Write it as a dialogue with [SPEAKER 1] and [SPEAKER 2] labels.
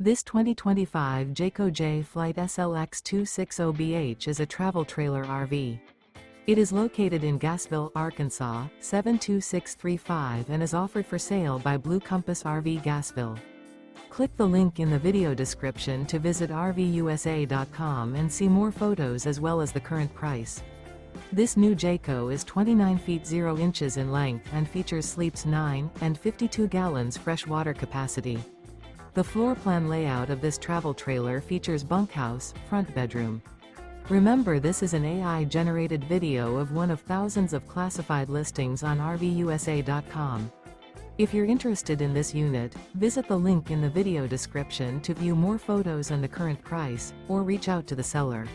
[SPEAKER 1] This 2025 Jayco Jay Flight SLX 260BH is a travel trailer RV. It is located in Gassville, Arkansas, 72635 and is offered for sale by Blue Compass RV Gassville. Click the link in the video description to visit RVUSA.com and see more photos as well as the current price. This new Jayco is 29 feet 0 inches in length and features sleeps 9 and 52 gallons fresh water capacity. The floor plan layout of this travel trailer features bunkhouse, front bedroom. Remember, this is an AI-generated video of one of thousands of classified listings on RVUSA.com. If you're interested in this unit, visit the link in the video description to view more photos and the current price, or reach out to the seller.